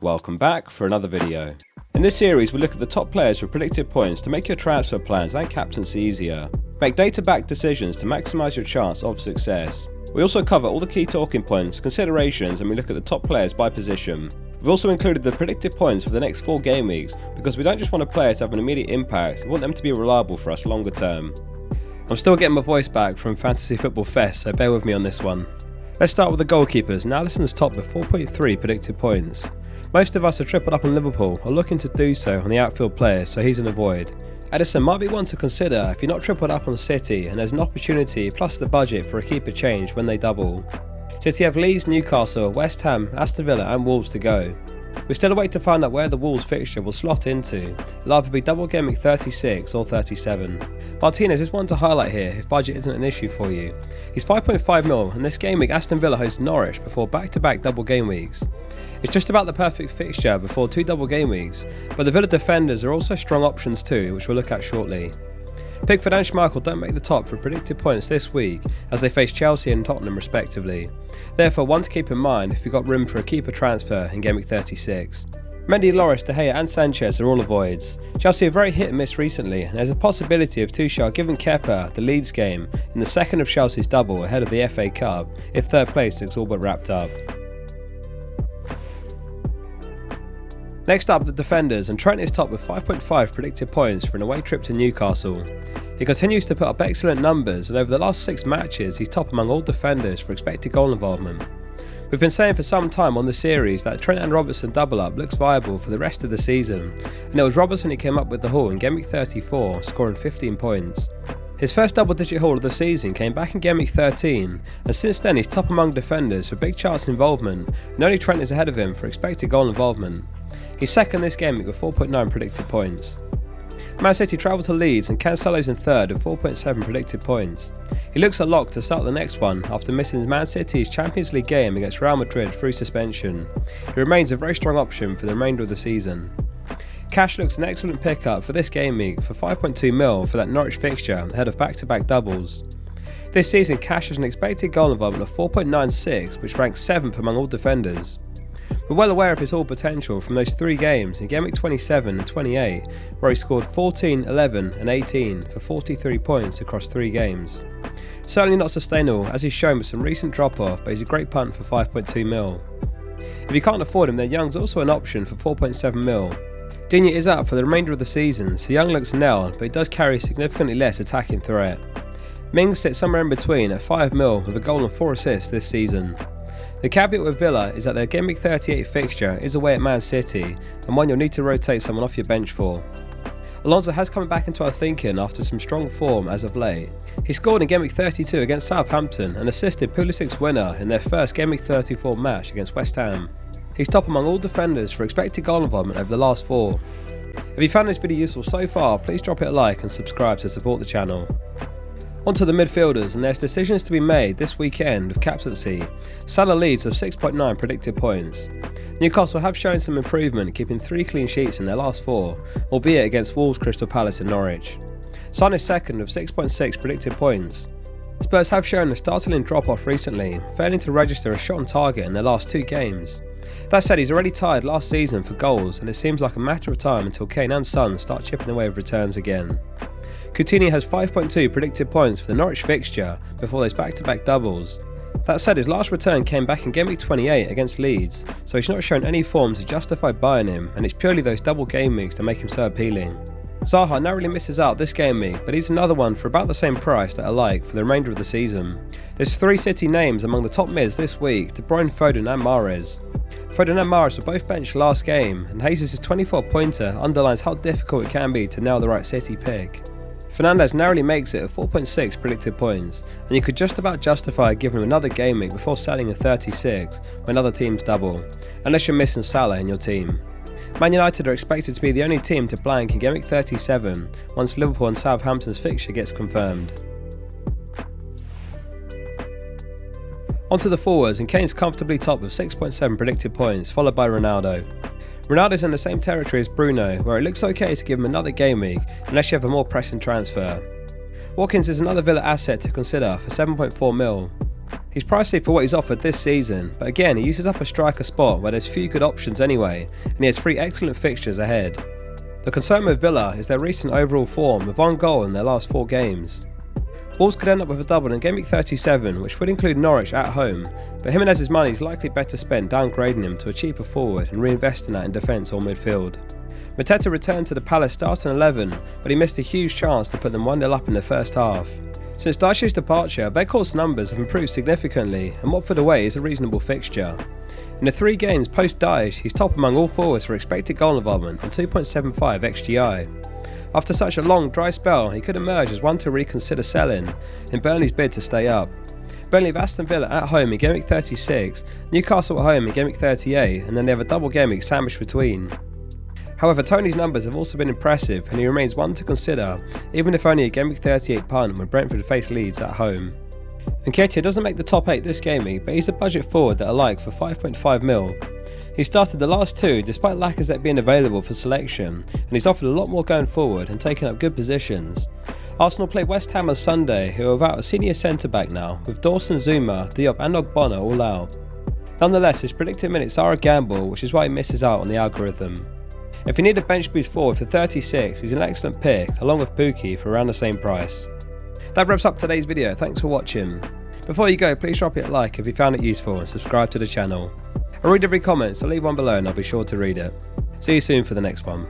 Welcome back for another video. In this series we look at the top players with predicted points to make your transfer plans and captaincy easier. Make data-backed decisions to maximise your chance of success. We also cover all the key talking points, considerations, and we look at the top players by position. We've also included the predicted points for the next 4 game weeks because we don't just want a player to have an immediate impact, we want them to be reliable for us longer term. I'm still getting my voice back from Fantasy Football Fest, so bear with me on this one. Let's start with the goalkeepers, now Alisson's top with 4.3 predicted points. Most of us have tripled up on Liverpool or looking to do so on the outfield players, so he's an avoid. Ederson might be one to consider if you're not tripled up on City and there's an opportunity plus the budget for a keeper change when they double. City have Leeds, Newcastle, West Ham, Aston Villa and Wolves to go. We're still awaiting to find out where the Wolves fixture will slot into. It'll either be double Gameweek 36 or 37. Martinez is one to highlight here if budget isn't an issue for you. He's 5.5 mil and this game week Aston Villa hosts Norwich before back-to-back double game weeks. It's just about the perfect fixture before 2 double game weeks, but the Villa defenders are also strong options too, which we'll look at shortly. Pickford and Schmeichel don't make the top for predicted points this week as they face Chelsea and Tottenham respectively. Therefore one to keep in mind if you've got room for a keeper transfer in Gameweek 36. Mendy, Lloris, De Gea and Sanchez are all avoids. Chelsea are very hit and miss recently and there's a possibility of Tuchel giving Kepa the Leeds game in the second of Chelsea's double ahead of the FA Cup if third place looks all but wrapped up. Next up, the defenders, and Trent is top with 5.5 predicted points for an away trip to Newcastle. He continues to put up excellent numbers and over the last 6 matches he's top among all defenders for expected goal involvement. We've been saying for some time on the series that Trent and Robertson double up looks viable for the rest of the season, and it was Robertson who came up with the haul in Gameweek 34, scoring 15 points. His first double-digit haul of the season came back in Gameweek 13, and since then he's top among defenders for big chance involvement, and only Trent is ahead of him for expected goal involvement. He's second this game with 4.9 predicted points. Man City travel to Leeds and Cancelo's in third with 4.7 predicted points. He looks a lock to start the next one after missing Man City's Champions League game against Real Madrid through suspension. He remains a very strong option for the remainder of the season. Cash looks an excellent pickup for this game week for 5.2 mil for that Norwich fixture ahead of back-to-back doubles. This season Cash has an expected goal involvement of 4.96 which ranks 7th among all defenders. We're well aware of his all potential from those 3 games in Gameweek 27 and 28 where he scored 14, 11 and 18 for 43 points across 3 games. Certainly not sustainable as he's shown with some recent drop off, but he's a great punt for 5.2 mil. If you can't afford him then Young's also an option for 4.7 mil. Digne is out for the remainder of the season so Young looks nailed, but he does carry significantly less attacking threat. Mings sits somewhere in between at 5 mil with a goal and 4 assists this season. The caveat with Villa is that their Gameweek 38 fixture is away at Man City and one you'll need to rotate someone off your bench for. Alonso has come back into our thinking after some strong form as of late. He scored in Gameweek 32 against Southampton and assisted Pulisic's winner in their first Gameweek 34 match against West Ham. He's top among all defenders for expected goal involvement over the last 4. If you found this video useful so far, please drop it a like and subscribe to support the channel. Onto the midfielders, and there's decisions to be made this weekend of captaincy. Salah leads with 6.9 predicted points. Newcastle have shown some improvement, keeping 3 clean sheets in their last 4, albeit against Wolves, Crystal Palace and Norwich. Son is second with 6.6 predicted points. Spurs have shown a startling drop-off recently, failing to register a shot on target in their last 2 games. That said, he's already tied last season for goals, and it seems like a matter of time until Kane and Son start chipping away with returns again. Coutinho has 5.2 predicted points for the Norwich fixture before those back-to-back doubles. That said, his last return came back in Gameweek 28 against Leeds, so he's not shown any form to justify buying him, and it's purely those double game weeks that make him so appealing. Zaha narrowly misses out this game week, but he's another one for about the same price that I like for the remainder of the season. There's 3 City names among the top mids this week: De Bruyne, Foden and Mahrez. Foden and Mahrez were both benched last game, and Jesus' 24-pointer underlines how difficult it can be to nail the right City pick. Fernandes narrowly makes it at 4.6 predicted points, and you could just about justify giving him another game week before selling a 36 when other teams double, unless you're missing Salah in your team. Man United are expected to be the only team to blank in Gameweek 37 once Liverpool and Southampton's fixture gets confirmed. Onto the forwards, and Kane's comfortably top with 6.7 predicted points, followed by Ronaldo. Ronaldo's in the same territory as Bruno, where it looks okay to give him another game week unless you have a more pressing transfer. Watkins is another Villa asset to consider for 7.4 mil. He's pricey for what he's offered this season, but again he uses up a striker spot where there's few good options anyway, and he has 3 excellent fixtures ahead. The concern with Villa is their recent overall form with 1 goal in their last 4 games. Wolves could end up with a double in Gameweek 37, which would include Norwich at home, but Jimenez's money is likely better spent downgrading him to a cheaper forward and reinvesting that in defence or midfield. Mateta returned to the Palace starting 11, but he missed a huge chance to put them 1-0 up in the first half. Since Dyche's departure, Weghorst's numbers have improved significantly, and Watford away is a reasonable fixture. In the 3 games post Dyche, he's top among all forwards for expected goal involvement and 2.75 XGI. After such a long, dry spell, he could emerge as one to reconsider selling in Burnley's bid to stay up. Burnley have Aston Villa at home in Gameweek 36, Newcastle at home in Gameweek 38, and then they have a double Gameweek sandwiched between. However, Tony's numbers have also been impressive, and he remains one to consider, even if only a Gameweek 38 punt when Brentford face Leeds at home. Nketiah doesn't make the top 8 this game week, but he's a budget forward that I like for 5.5 mil. He started the last 2 despite Lacazette being available for selection, and he's offered a lot more going forward and taking up good positions. Arsenal play West Ham on Sunday, who are without a senior centre-back now, with Dawson, Zuma, Diop and Ogbonna all out. Nonetheless, his predicted minutes are a gamble, which is why he misses out on the algorithm. If you need a bench boost forward for 36, he's an excellent pick, along with Pukki for around the same price. That wraps up today's video, thanks for watching. Before you go, please drop it a like if you found it useful and subscribe to the channel. I read every comment, so leave one below and I'll be sure to read it. See you soon for the next one.